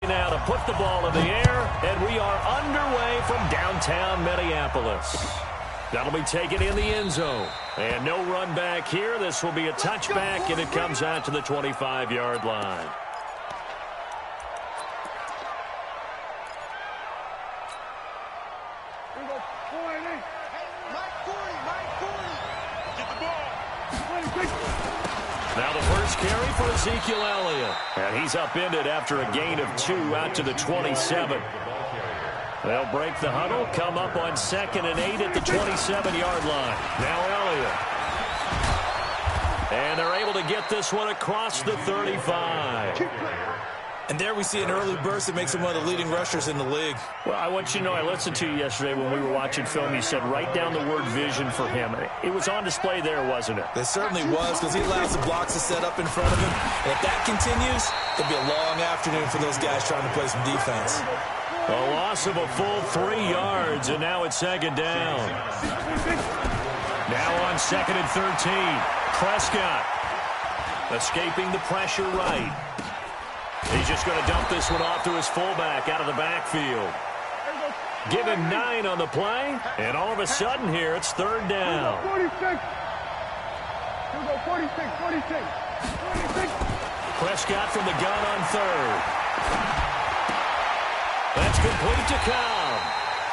Now to put the ball in the air, and we are underway from downtown Minneapolis. That'll be taken in the end zone. And no run back here. This will be a touchback, and it comes out to the 25-yard line. Now the first carry for Ezekiel Elliott. And he's upended after a gain of 2 out to the 27. They'll break the huddle, come up on 2nd and 8 at the 27-yard line. Now Elliott. And they're able to get this one across the 35. And there we see an early burst that makes him one of the leading rushers in the league. Well, I want you to know, I listened to you yesterday when we were watching film. You said write down the word vision for him. It was on display there, wasn't it? It certainly was, because he allows the blocks to set up in front of him. And if that continues, it'll be a long afternoon for those guys trying to play some defense. A loss of a full 3 yards, and now it's 2nd down. Now on 2nd and 13. Prescott escaping the pressure right. He's just going to dump this one off to his fullback out of the backfield. Give him 9 on the play, and all of a sudden here it's 3rd down. 46. Prescott from the gun on 3rd. That's complete to Cobb.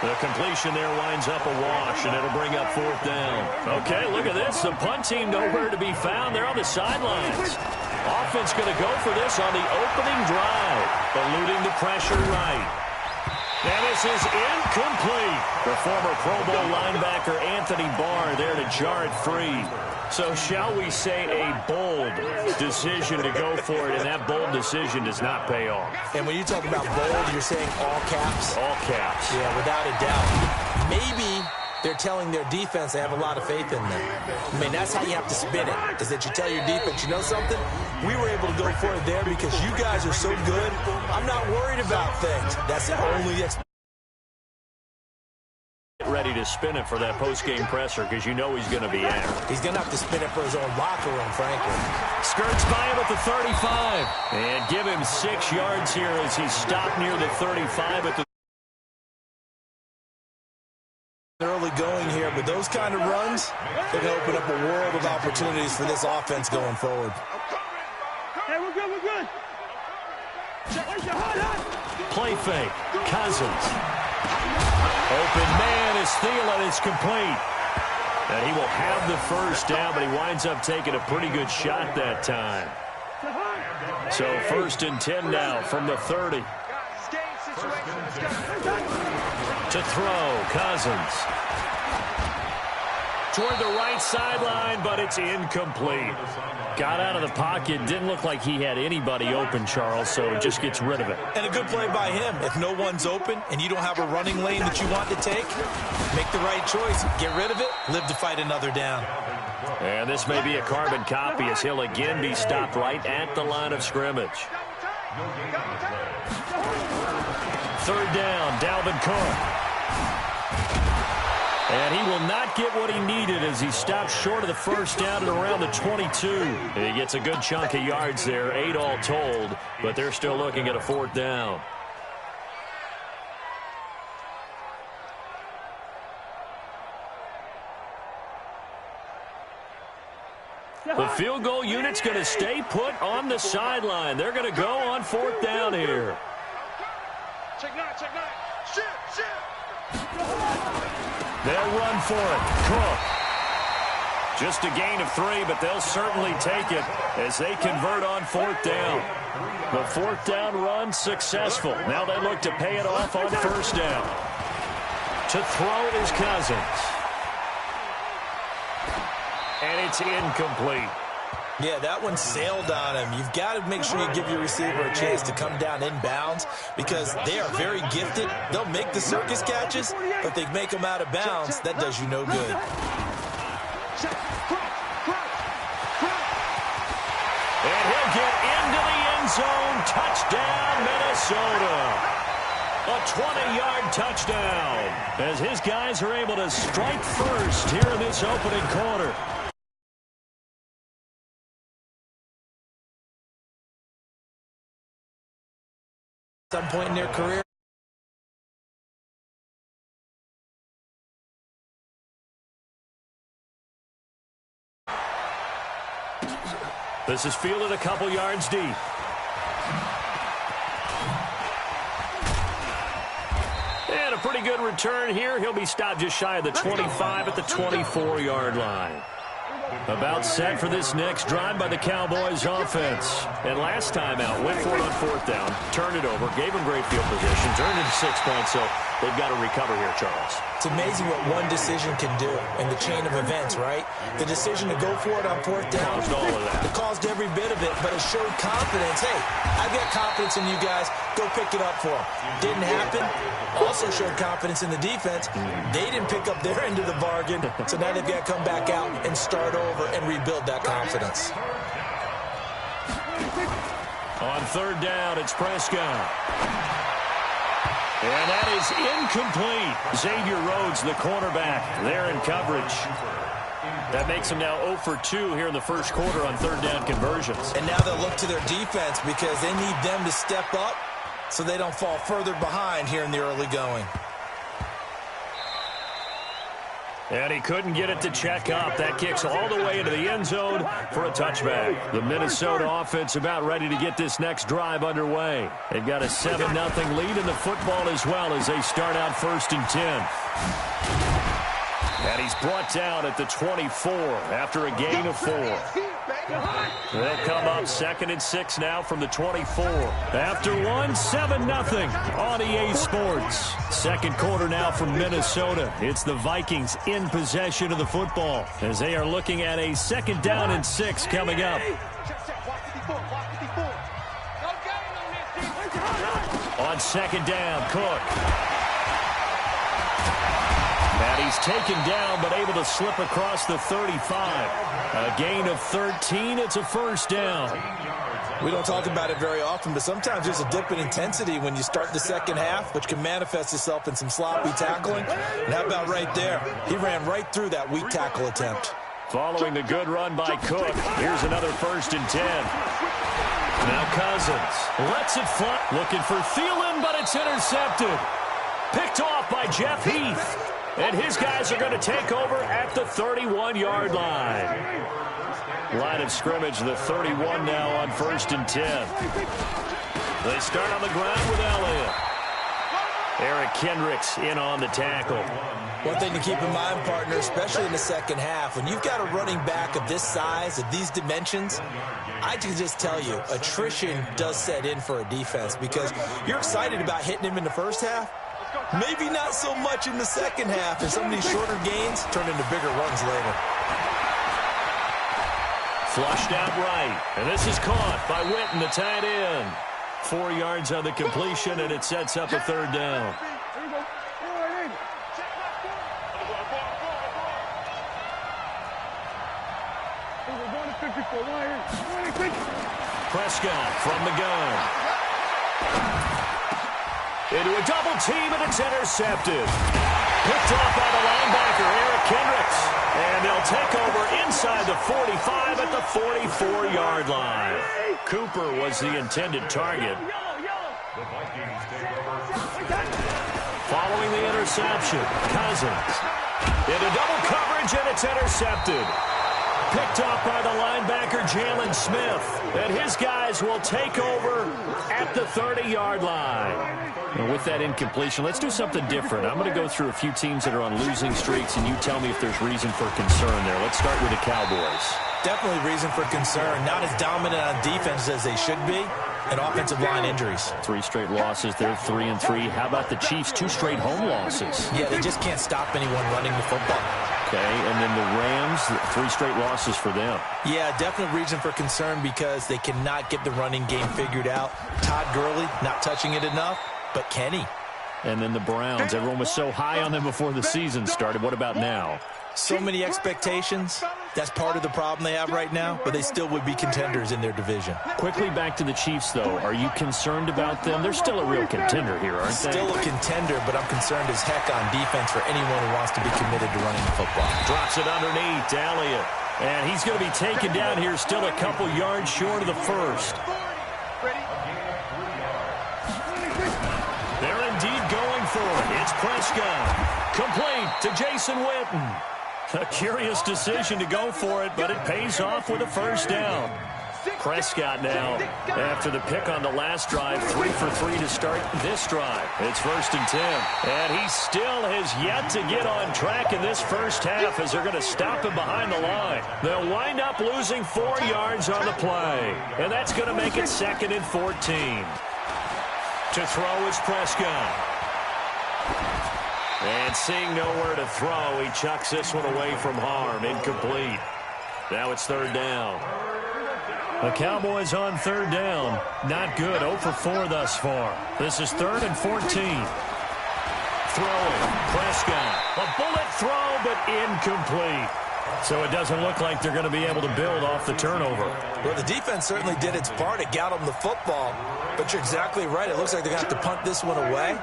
The completion there winds up a wash, and it'll bring up 4th down. Okay, look at this. The punt team nowhere to be found. They're on the sidelines. Offense going to go for this on the opening drive, eluding the pressure right. And this is incomplete. The former Pro Bowl linebacker Anthony Barr there to jar it free. So shall we say a bold decision to go for it, and that bold decision does not pay off. And when you talk about bold, you're saying all caps? All caps. Yeah, without a doubt. Maybe they're telling their defense they have a lot of faith in them. I mean, that's how you have to spin it, is that you tell your defense, you know something? We were able to go for it there because you guys are so good. I'm not worried about things. That's the only expectation. Ready to spin it for that post-game presser because you know he's going to be in. He's going to have to spin it for his own locker room, frankly. Skirts by him at the 35. And give him 6 yards here as he's stopped near the 35 at the early going here, but those kind of runs, they're going to open up a world of opportunities for this offense going forward. Hey, we're good, we're good. Play fake. Cousins. Open man is Thielen. It's complete. And he will have the first down, but he winds up taking a pretty good shot that time. So 1st and 10 now from the 30. To throw, Cousins. Toward the right sideline, but it's incomplete. Got out of the pocket. Didn't look like he had anybody open, Charles, so just gets rid of it. And a good play by him. If no one's open and you don't have a running lane that you want to take, make the right choice. Get rid of it. Live to fight another down. And this may be a carbon copy as he'll again be stopped right at the line of scrimmage. 3rd down, Dalvin Cook. And he will not get what he needed as he stops short of the first down at around the 22. And he gets a good chunk of yards there, 8 all told, but they're still looking at a 4th down. The field goal unit's going to stay put on the sideline. They're going to go on 4th down here. Check 9, check 9. Shoot, shoot. They'll run for it. Cook. Just a gain of 3, but they'll certainly take it as they convert on 4th down. The 4th down run successful. Now they look to pay it off on 1st down. To throw is Cousins. And it's incomplete. Yeah, that one sailed on him. You've got to make sure you give your receiver a chance to come down inbounds because they are very gifted. They'll make the circus catches, but they make them out of bounds. That does you no good. And he'll get into the end zone. Touchdown, Minnesota. A 20-yard touchdown as his guys are able to strike first here in this opening quarter. some point in their career. This is fielded a couple yards deep. And a pretty good return here. He'll be stopped just shy of the 25 at the 24-yard line. About set for this next drive by the Cowboys offense. And last time out, went for it on fourth down, turned it over, gave them great field position, turned into 6 points, so they've got to recover here, Charles. It's amazing what one decision can do in the chain of events, right? The decision to go for it on fourth down. Caused all of that. It caused every bit of it, but it showed confidence. Hey, I've got confidence in you guys. Go pick it up for them. Didn't happen. Also showed confidence in the defense. They didn't pick up their end of the bargain, so now they've got to come back out and start over and rebuild that confidence. On third down, it's Prescott. And that is incomplete. Xavier Rhodes, the cornerback, there in coverage. That makes him now 0 for 2 here in the first quarter on third down conversions. And now they'll look to their defense because they need them to step up so they don't fall further behind here in the early going. And he couldn't get it to check up. That kicks all the way into the end zone for a touchback. The Minnesota offense about ready to get this next drive underway. They've got a 7-0 lead in the football as well as they start out 1st and 10. And he's brought down at the 24 after a gain of 4. They'll come up 2nd and 6 now from the 24. After one, 7-0 on EA Sports. Second quarter now from Minnesota. It's the Vikings in possession of the football as they are looking at a 2nd down and 6 coming up. On 2nd down, Cook. And he's taken down but able to slip across the 35. A gain of 13. It's a 1st down. We don't talk about it very often, but sometimes there's a dip in intensity when you start the second half, which can manifest itself in some sloppy tackling. And how about right there? He ran right through that weak tackle attempt. Following the good run by Cook, here's another 1st and 10. Now Cousins lets it fly. Looking for Thielen, but it's intercepted. Picked off by Jeff Heath. And his guys are going to take over at the 31-yard line. Line of scrimmage, the 31 now on 1st and 10. They start on the ground with Elliott. Eric Kendricks in on the tackle. One thing to keep in mind, partner, especially in the second half, when you've got a running back of this size, of these dimensions, I can just tell you, attrition does set in for a defense because you're excited about hitting him in the first half. Maybe not so much in the second half, and some of these shorter gains turn into bigger runs later. Flushed out right, and this is caught by Witten, the tight end. 4 yards on the completion, and it sets up a 3rd down. Prescott from the gun. Into a double team, and it's intercepted. Picked off by the linebacker, Eric Kendricks. And they'll take over inside the 45 at the 44-yard line. Cooper was the intended target. Following the interception, Cousins. Into double coverage, and it's intercepted. Picked off by the linebacker, Jalen Smith. And his guys will take over at the 30-yard line. And with that incompletion, let's do something different. I'm going to go through a few teams that are on losing streaks, and you tell me if there's reason for concern there. Let's start with the Cowboys. Definitely reason for concern. Not as dominant on defense as they should be. And offensive line injuries. 3 straight losses. They're 3-3. How about the Chiefs? 2 straight home losses. Yeah, they just can't stop anyone running the football. Okay, and then the Rams, 3 straight losses for them. Yeah, definite reason for concern because they cannot get the running game figured out. Todd Gurley not touching it enough, but Kenny. And then the Browns. Everyone was so high on them before the season started. What about now? So many expectations. That's part of the problem they have right now, but they still would be contenders in their division. Quickly back to the Chiefs, though. Are you concerned about them? They're still a real contender here, aren't they? Still a contender, but I'm concerned as heck on defense for anyone who wants to be committed to running the football. Drops it underneath, Elliott. And he's going to be taken down here, still a couple yards short of the first. It's Prescott. Complete to Jason Witten. A curious decision to go for it, but it pays off with a first down. Prescott now, after the pick on the last drive, 3 for 3 to start this drive. It's 1st and 10. And he still has yet to get on track in this first half as they're going to stop him behind the line. They'll wind up losing 4 yards on the play. And that's going to make it 2nd and 14. To throw is Prescott. And seeing nowhere to throw, he chucks this one away from harm. Incomplete. Now it's 3rd down. The Cowboys on 3rd down. Not good. 0 for 4 thus far. This is 3rd and 14. Throwing. Prescott. A bullet throw, but incomplete. So it doesn't look like they're going to be able to build off the turnover. Well, the defense certainly did its part. It got them the football. But you're exactly right. It looks like they're going to have to punt this one away.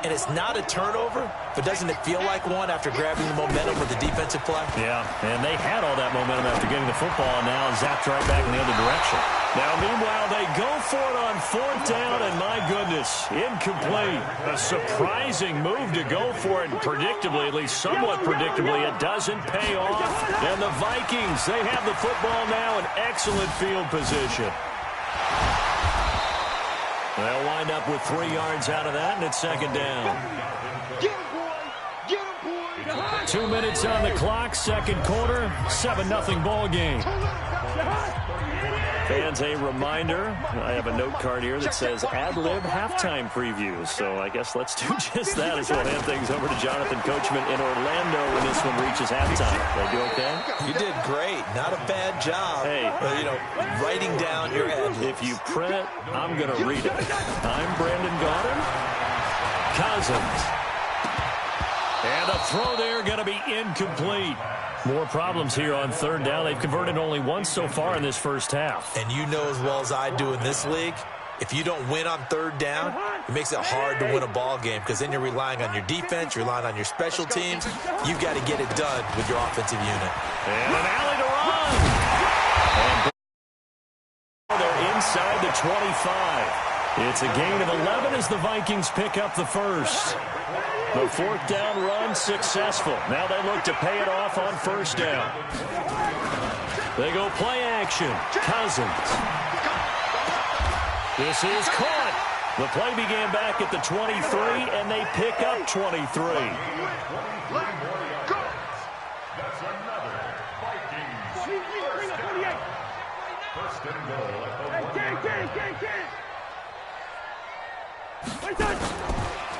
And it's not a turnover, but doesn't it feel like one after grabbing the momentum with the defensive play? Yeah, and they had all that momentum after getting the football, and now zapped right back in the other direction. Now, meanwhile, they go for it on 4th down, and my goodness, incomplete. A surprising move to go for it, and predictably, at least somewhat predictably, it doesn't pay off. And the Vikings, they have the football now in excellent field position. They'll wind up with 3 yards out of that, and it's 2nd down. Get him, boy! Get him, boy! 2 minutes on the clock, 2nd quarter, 7-0 ball game. Fans, a reminder, I have a note card here that says ad-lib halftime previews. So I guess let's do just that as we'll hand things over to Jonathan Coachman in Orlando when this one reaches halftime. Did I do okay? You did great. Not a bad job. Hey. Writing down your ad-libs. If you print, I'm going to read it. I'm Brandon Gaudin. Cousins. And a throw there going to be incomplete. More problems here on 3rd down. They've converted only once so far in this first half. And you know as well as I do in this league, if you don't win on 3rd down, it makes it hard to win a ball game because then you're relying on your defense, you're relying on your special teams. You've got to get it done with your offensive unit. And an alley to run. And they're inside the 25. It's a gain of 11 as the Vikings pick up the first. The 4th down run successful. Now they look to pay it off on 1st down. They go play action. Cousins. This is caught. The play began back at the 23, and they pick up 23.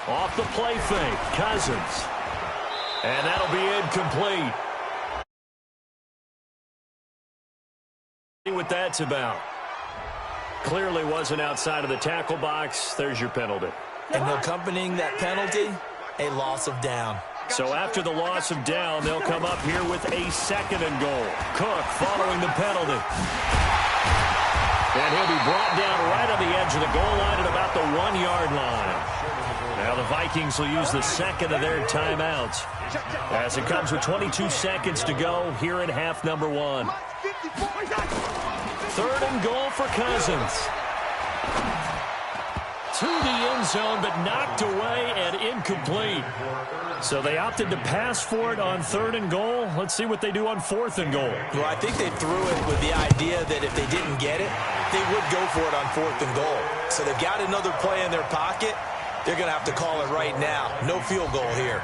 Off the play fake, Cousins. And that'll be incomplete. See what that's about. Clearly wasn't outside of the tackle box. There's your penalty. And accompanying that penalty, a loss of down. So after the loss of down, they'll come up here with a 2nd and goal. Cook following the penalty. And he'll be brought down right on the edge of the goal line at about the 1-yard line. Now the Vikings will use the 2nd of their timeouts as it comes with 22 seconds to go here in half number 1. 3rd and goal for Cousins. To the end zone, but knocked away and incomplete. So they opted to pass for it on 3rd and goal. Let's see what they do on 4th and goal. Well, I think they threw it with the idea that if they didn't get it, they would go for it on 4th and goal. So they've got another play in their pocket. They're going to have to call it right now. No field goal here.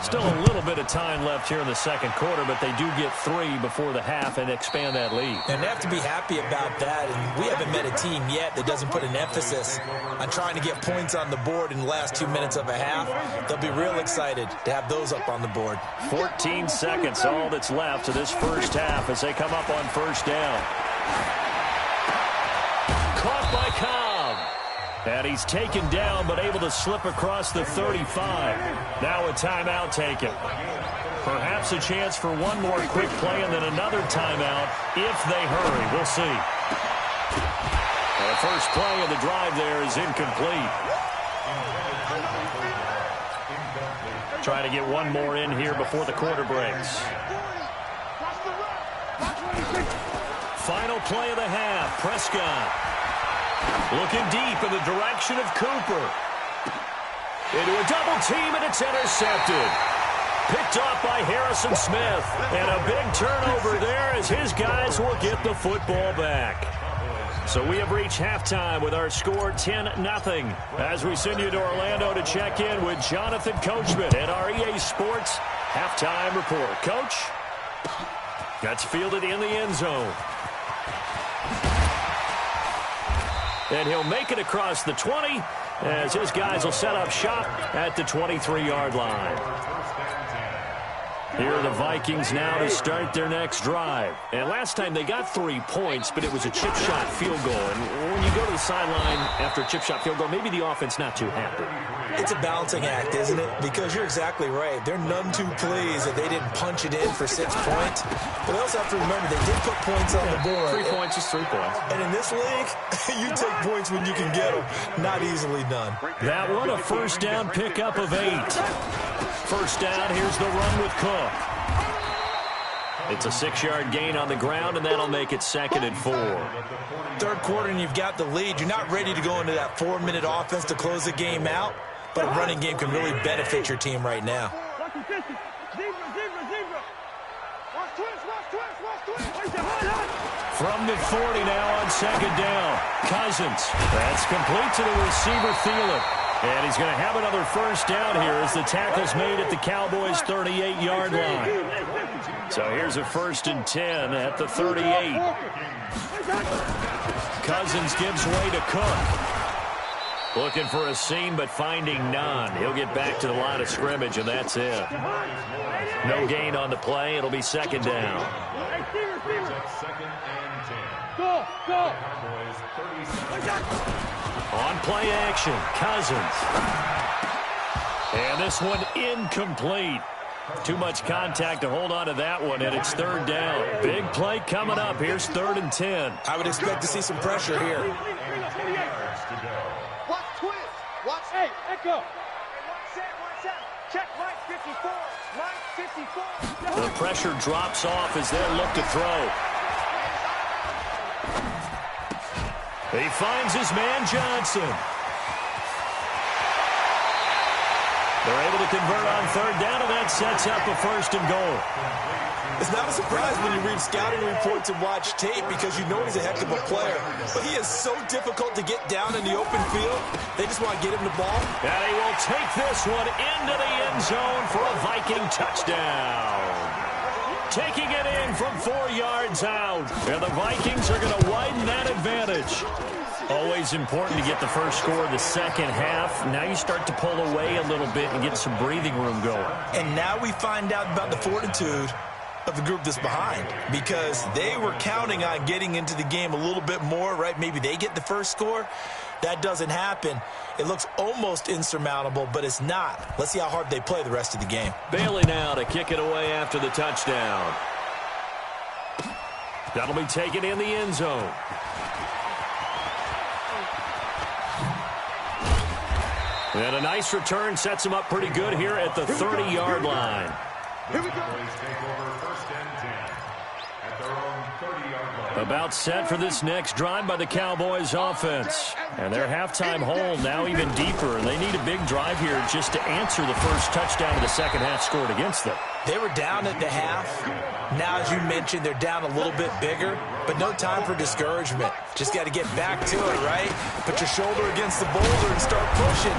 Still a little bit of time left here in the 2nd quarter, but they do get 3 before the half and expand that lead. And they have to be happy about that. And we haven't met a team yet that doesn't put an emphasis on trying to get points on the board in the last 2 minutes of a half. They'll be real excited to have those up on the board. 14 seconds, all that's left to this first half as they come up on 1st down. Caught by Cobb. And he's taken down, but able to slip across the 35. Now a timeout taken. Perhaps a chance for one more quick play and then another timeout if they hurry. We'll see. And the first play of the drive there is incomplete. Trying to get one more in here before the quarter breaks. Final play of the half. Prescott looking deep in the direction of Cooper. into a double team, and it's intercepted. Picked off by Harrison Smith. And a big turnover there as his guys will get the football back. So we have reached halftime with our score 10-0. As we send you to Orlando to check in with Jonathan Coachman at our EA Sports halftime report. Coach, that's fielded in the end zone. And he'll make it across the 20 as his guys will set up shop at the 23-yard line. Here are the Vikings now to start their next drive. And last time they got 3 points, but it was a chip shot field goal. And when you go to the sideline after a chip shot field goal, maybe the offense not too happy. It's a balancing act, isn't it? Because you're exactly right. They're none too pleased that they didn't punch it in for 6 points. But they also have to remember they did put points on the board. 3 points is 3 points. And in this league, you take points when you can get them. Not easily done. That one a first down pickup of 8. First down, here's the run with Cook. It's a 6-yard gain on the ground, and that'll make it 2nd and 4. Third quarter, and you've got the lead. You're not ready to go into that 4-minute offense to close the game out, but a running game can really benefit your team right now. From the 40 now on 2nd down. Cousins. That's complete to the receiver, Thielen. And he's going to have another first down here as the tackle's made at the Cowboys' 38-yard line. So here's a 1st and 10 at the 38. Cousins gives way to Cook. Looking for a seam, but finding none. He'll get back to the line of scrimmage, and that's it. No gain on the play. It'll be 2nd down. Go! On play action, Cousins. And this one incomplete. Too much contact to hold on to that one, and it's 3rd down. Big play coming up. Here's 3rd and 10. I would expect to see some pressure here. Watch twist. Watch. Hey, echo. Watch out. Check Mike 54. Mike 54. The pressure drops off as they look to throw. He finds his man, Johnson. They're able to convert on 3rd down, and that sets up a 1st and goal. It's not a surprise when you read scouting reports and watch tape because you know he's a heck of a player. But he is so difficult to get down in the open field. They just want to get him the ball. And he will take this one into the end zone for a Viking touchdown. Taking it in from 4 yards out. And the Vikings are going to widen that advantage. Always important to get the first score of the second half. Now you start to pull away a little bit and get some breathing room going. And now we find out about the fortitude of the group that's behind, because they were counting on getting into the game a little bit more, right? Maybe they get the first score. That doesn't happen. It looks almost insurmountable, but it's not. Let's see how hard they play the rest of the game. Bailey now to kick it away after the touchdown. That'll be taken in the end zone. And a nice return sets him up pretty good here at the 30-yard line. Here we go. About set for this next drive by the Cowboys offense. And their halftime hole now even deeper. And they need a big drive here just to answer the first touchdown of the second half scored against them. They were down at the half. Now, as you mentioned, they're down a little bit bigger, but no time for discouragement. Just got to get back to it, right? Put your shoulder against the boulder and start pushing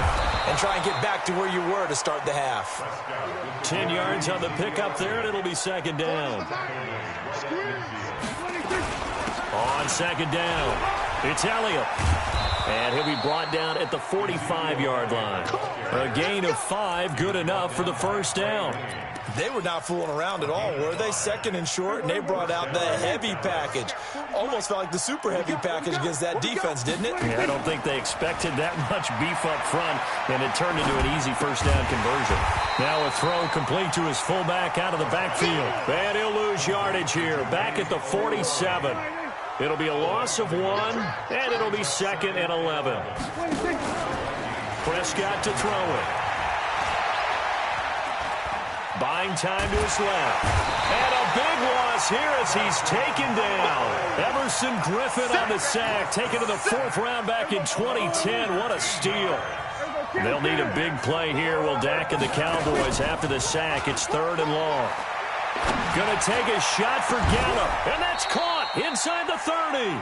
and try and get back to where you were to start the half. 10 yards on the pickup there, and it'll be 2nd down. On 2nd down, it's Elliott. And he'll be brought down at the 45-yard line. A gain of 5, good enough for the first down. They were not fooling around at all, were they? 2nd and short, and they brought out the heavy package. Almost felt like the super heavy package against that defense, didn't it? Yeah, I don't think they expected that much beef up front, and it turned into an easy first down conversion. Now a throw complete to his fullback out of the backfield. And he'll lose yardage here, back at the 47. It'll be a loss of 1, and it'll be 2nd and 11. Prescott to throw it. Buying time to his left. And a big loss here as he's taken down. Emerson Griffin on the sack, taken to the 4th round back in 2010. What a steal. They'll need a big play here. Will Dak and the Cowboys after the sack. It's 3rd and long. Going to take a shot for Gallup, and that's caught inside the 30.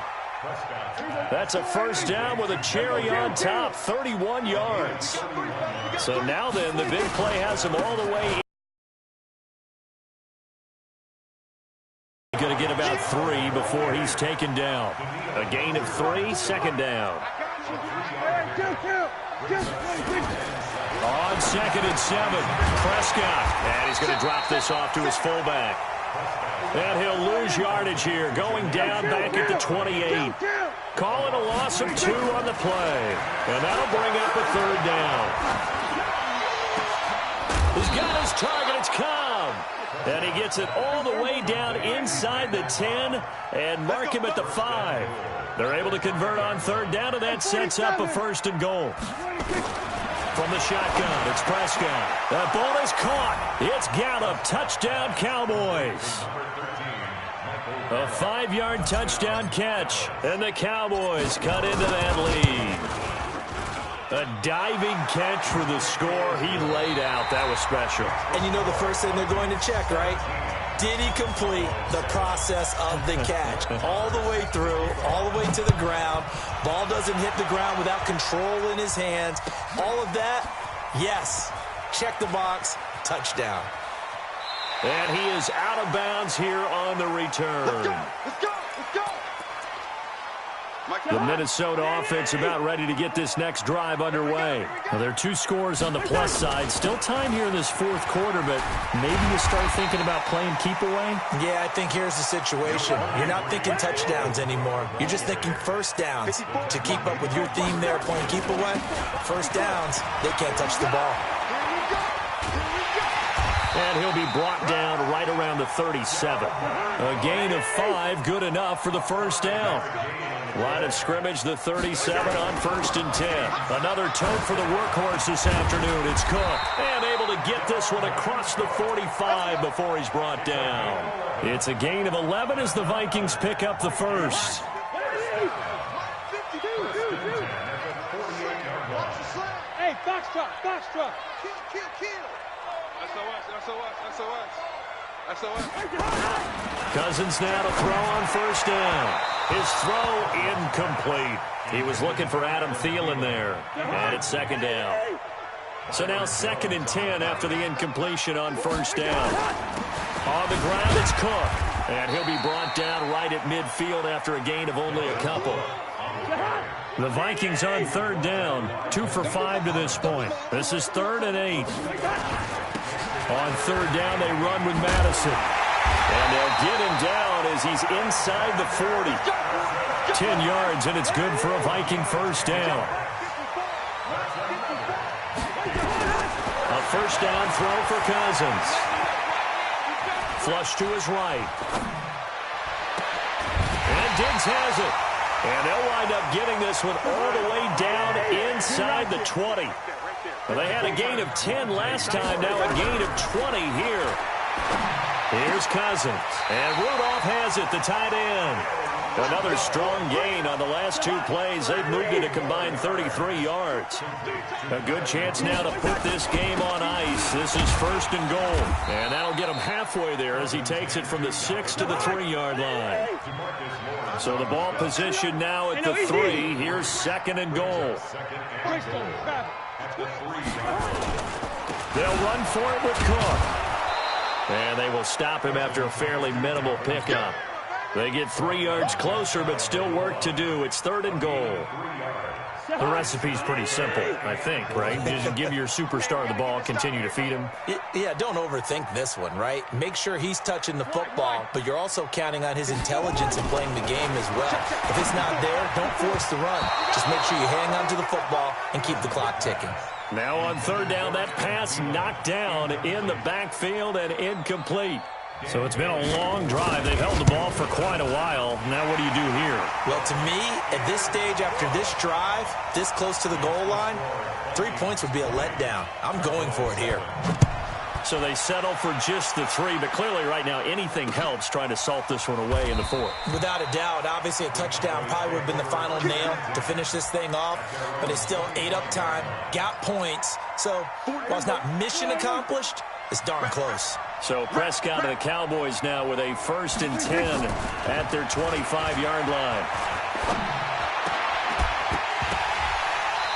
That's a first down with a cherry on top, 31 yards. So now then, the big play has him all the way in. Going to get about 3 before he's taken down. A gain of 3, 2nd down. On 2nd and 7, Prescott. And he's going to drop this off to his fullback. And he'll lose yardage here, going down back at the 28. Call it a loss of 2 on the play. And that'll bring up a 3rd down. He's got his target. It's Cobb. And he gets it all the way down inside the 10 and mark him at the 5. They're able to convert on 3rd down, and that sets up a 1st and goal. From the shotgun, it's Prescott. That ball is caught. It's Gallup. Touchdown, Cowboys. A 5-yard touchdown catch, and the Cowboys cut into that lead. A diving catch for the score. He laid out. That was special. And you know the first thing they're going to check, right? Did he complete the process of the catch? All the way through, all the way to the ground. Ball doesn't hit the ground without control in his hands. All of that, yes. Check the box, touchdown. And he is out of bounds here on the return. Let's go, let's go, let's go. The Minnesota offense about ready to get this next drive underway. Well, there are 2 scores on the plus side. Still time here in this 4th quarter, but maybe you start thinking about playing keep away? Yeah, I think here's the situation. You're not thinking touchdowns anymore. You're just thinking first downs. To keep up with your theme there, playing keep away, first downs, they can't touch the ball. And he'll be brought down right around the 37. A gain of 5, good enough for the first down. Line of scrimmage, the 37 on 1st and 10. Another tote for the workhorse this afternoon. It's Cook. And able to get this one across the 45 before he's brought down. It's a gain of 11 as the Vikings pick up the first. Hey, box truck. Kill. SOS. Cousins now to throw on first down. His throw incomplete. He was looking for Adam Thielen there. And it's 2nd down. So now 2nd and 10 after the incompletion on first down. On the ground, it's Cook. And he'll be brought down right at midfield after a gain of only a couple. The Vikings on 3rd down. 2 for 5 to this point. This is 3rd and 8. On 3rd down, they run with Madison. And they'll get him down as he's inside the 40. 10 yards, and it's good for a Viking first down. A first down throw for Cousins. Flush to his right. And Diggs has it. And they'll wind up getting this one all the way down inside the 20. Well, they had a gain of 10 last time, now a gain of 20 here. Here's Cousins. And Rudolph has it, the tight end. Another strong gain on the last 2 plays. They've moved it a combined 33 yards. A good chance now to put this game on ice. This is 1st and goal. And that'll get him halfway there as he takes it from the 6 to the 3-yard line. So the ball position now at the 3. Here's 2nd and goal. They'll run for it with Cook. And they will stop him after a fairly minimal pickup. They get 3 yards closer, but still work to do. It's 3rd and goal. The recipe's pretty simple, I think, right? Just give your superstar the ball, continue to feed him. Yeah, don't overthink this one, right? Make sure he's touching the football, but you're also counting on his intelligence in playing the game as well. If it's not there, don't force the run. Just make sure you hang on to the football and keep the clock ticking. Now on 3rd down, that pass knocked down in the backfield and incomplete. So it's been a long drive. They've held the ball for quite a while. Now what do you do here? Well, to me, at this stage, after this drive, this close to the goal line, 3 points would be a letdown. I'm going for it here. So they settle for just the 3, but clearly right now anything helps trying to salt this one away in the 4th. Without a doubt, obviously a touchdown probably would have been the final nail to finish this thing off, but they still ate up time, got points. So while it's not mission accomplished, it's darn close. So Prescott and the Cowboys now with a 1st and 10 at their 25-yard line.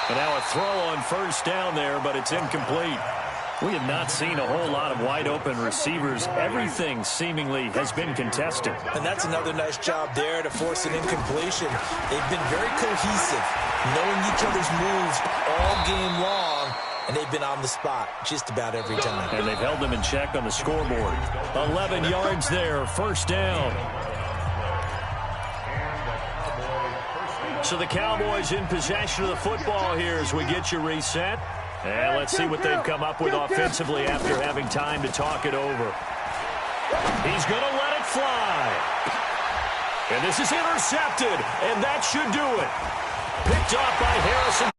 And now a throw on 1st down there, but it's incomplete. We have not seen a whole lot of wide-open receivers. Everything seemingly has been contested. And that's another nice job there to force an incompletion. They've been very cohesive, knowing each other's moves all game long, and they've been on the spot just about every time. And they've held them in check on the scoreboard. 11 yards there, 1st down. So the Cowboys in possession of the football here as we get you reset. And let's see what they've come up with offensively after having time to talk it over. He's going to let it fly. And this is intercepted, and that should do it. Picked off by Harrison.